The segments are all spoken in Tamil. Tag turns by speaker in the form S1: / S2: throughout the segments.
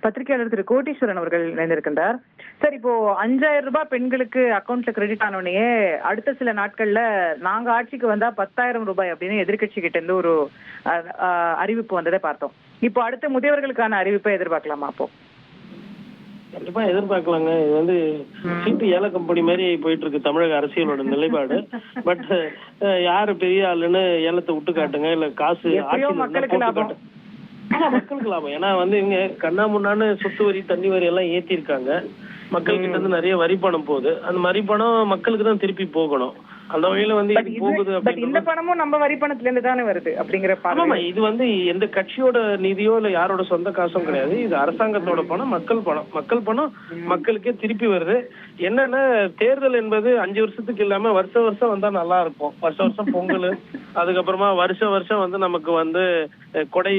S1: பத்திரிகையாளர் திரு கோட்டீஸ்வரன் அவர்கள் இணைந்திருக்கின்றார். சார், இப்போ 5000 ரூபாய் பெண்களுக்கு அக்கௌண்ட்ல கிரெடிட் ஆனோடனே அடுத்த சில நாட்கள்ல நாங்க ஆட்சிக்கு வந்தா 10,000 ரூபாய் அப்படின்னு எதிர்கட்சி கிட்ட இருந்து ஒரு அறிவிப்பு வந்ததை பார்த்தோம். இப்போ அடுத்த முதியவர்களுக்கான அறிவிப்பை எதிர்பார்க்கலாமா? அப்போ
S2: கண்டிப்பா எதிர்பார்க்கலாங்க. இது வந்து சீட்டு ஏல கம்பெனி மாதிரி போயிட்டு இருக்கு தமிழக அரசியலோட நிலைப்பாடு. பட் யாரு பெரிய ஆளுன்னு ஏலத்தை விட்டு காட்டுங்க, இல்ல காசு
S1: மக்களுக்கு லாபம்.
S2: மக்களுக்கு லாபம். ஏன்னா வந்து இவங்க கண்ணா முன்னான்னு சொத்து வரி தண்ணி வரி எல்லாம் ஏத்திருக்காங்க. மக்கள் கிட்ட இருந்து நிறைய வரி பணம் போகுது. அந்த வரி பணம் மக்களுக்கு தான் திருப்பி போகணும். அந்த வகையில வந்து போகுது.
S1: இந்த பணமும் நம்ம வரி பணத்துல இருந்து தானே வருது அப்படிங்கிற.
S2: ஆமா, இது வந்து எந்த கட்சியோட நிதியோ இல்ல யாரோட சொந்த காசும் கிடையாது. இது அரசாங்கத்தோட பணம், மக்கள் பணம். மக்கள் பணம் மக்களுக்கே திருப்பி வருது. என்னன்னா, தேர்தல் என்பது 5 வருஷத்துக்கு இல்லாம வருஷம் வந்தா நல்லா இருக்கும். வருஷம் பொங்கல், அதுக்கப்புறமா வருஷம் வந்து நமக்கு வந்து கொடை,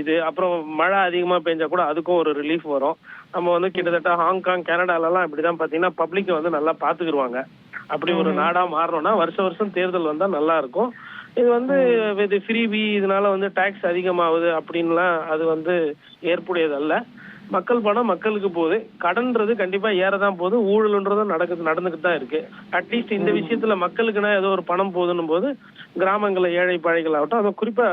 S2: இது அப்புறம் மழை அதிகமா பெஞ்சா கூட அதுக்கும் ஒரு ரிலீஃப் வரும். நம்ம வந்து கிட்டத்தட்ட ஹாங்காங், கனடால எல்லாம் இப்படிதான் பாத்தீங்கன்னா பப்ளிக்க வந்து நல்லா பாத்துக்கிடுவாங்க. அப்படி ஒரு நாடா மாறணும்னா வருஷம் தேர்தல் வந்தா நல்லா இருக்கும். இது வந்து இது ஃப்ரீபி, இதனால வந்து டாக்ஸ் அதிகமாகுது அப்படின்லாம் அது வந்து ஏற்புடையது அல்ல. மக்கள் பணம் மக்களுக்கு போகுது. கடன்றது கண்டிப்பா ஏறதான் போகுது. ஊழல்ன்றதும் நடந்துகிட்டு தான் இருக்கு. அட்லீஸ்ட் இந்த விஷயத்துல மக்களுக்குன்னா ஏதோ ஒரு பணம் போகுதுன்னும் போது கிராமங்கள்ல ஏழை பாழைகள் ஆகட்டும், அதுவும் குறிப்பா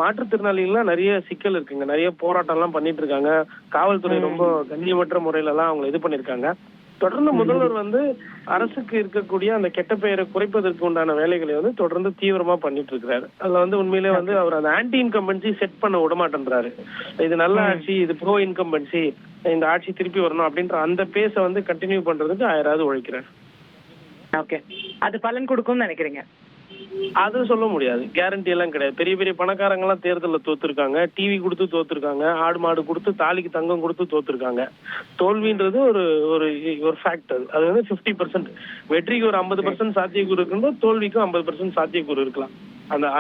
S2: மாற்றுத்திறனாளிகள்லாம் நிறைய சிக்கல் இருக்குங்க. நிறைய போராட்டம் எல்லாம் பண்ணிட்டு இருக்காங்க. காவல்துறை ரொம்ப கண்ணியமற்ற முறையில எல்லாம் அவங்களை இது பண்ணிருக்காங்க. தொடர்ந்து முதல்வர் வந்து அரசுக்கு இருக்கக்கூடிய அந்த கெட்ட பெயரை குறைப்பதற்கு உண்டான வேலைகளை வந்து தொடர்ந்து தீவிரமா பண்ணிட்டு இருக்கிறாரு. அதுல வந்து உண்மையிலே வந்து அவர் அந்த ஆன்டி இன்கம்பன்சி செட் பண்ண விட மாட்டேன்றாரு. இது நல்ல ஆட்சி, இது ப்ரோ இன்கம்பன்சி, இந்த ஆட்சி திருப்பி வரணும் அப்படின்ற அந்த பேச வந்து கண்டினியூ பண்றதுக்கு 1000 ஒழிக்கிறார்.
S1: ஓகே, அது பலன் கொடுக்கும்னு நினைக்கிறீங்க?
S2: அது சொல்ல முடியாது. கேரண்டி எல்லாம் கிடையாது. பெரிய பெரிய பணக்காரங்க எல்லாம் தேர்தலில் தோத்துருக்காங்க. டிவி கொடுத்து தோத்துருக்காங்க. ஆடு மாடு கொடுத்து, தாலிக்கு தங்கம் கொடுத்து தோத்துருக்காங்க. தோல்வின்றது ஒரு ஒரு ஒரு ஃபேக்ட். அது வந்து 50%. வெற்றிக்கு ஒரு 50% சாத்தியக்கூறு இருக்கும்போது தோல்விக்கும் 50% சாத்தியக்கூறு இருக்கலாம்.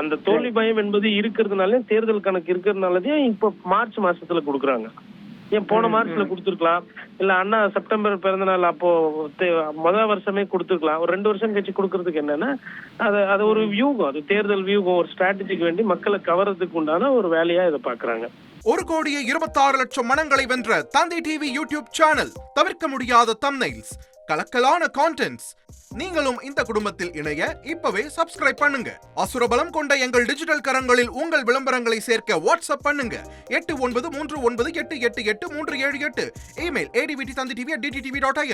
S2: அந்த தோல்வி பயம் என்பது இருக்கிறதுனால, தேர்தல் கணக்கு இருக்கிறதுனாலதே இப்ப மார்ச் மாசத்துல கொடுக்குறாங்க. ஏன் போன மார்ச்ல கொடுத்துருக்கலாம், இல்ல அண்ணா செப்டம்பர் பிறந்த நாள் அப்போ முதல் வருஷமே கொடுத்துருக்கலாம். ஒரு 2 வருஷம் கழிச்சு கொடுக்கறதுக்கு என்னன்னா, அது ஒரு வியூகம், அது தேர்தல் வியூகம், ஒரு ஸ்ட்ராட்டஜிக்கு வேண்டி மக்களை கவர்றதுக்கு உண்டான ஒரு வேலையா இதை பாக்குறாங்க.
S3: 1,26,00,000 மனங்களை வென்ற தந்தி டிவி யூடியூப் சேனல். தவிர்க்க முடியாத தம்ப்நெயில்ஸ், கலக்கலான கான்டென்ட்ஸ். நீங்களும் இந்த குடும்பத்தில் இணைய இப்பவே சப்ஸ்கிரைப் பண்ணுங்க. அசுரபலம் கொண்ட எங்கள் டிஜிட்டல் கரங்களில் உங்கள் விளம்பரங்களை சேர்க்க வாட்ஸ்அப் பண்ணுங்க. 8939888378. Email advtanditv@dttv.in.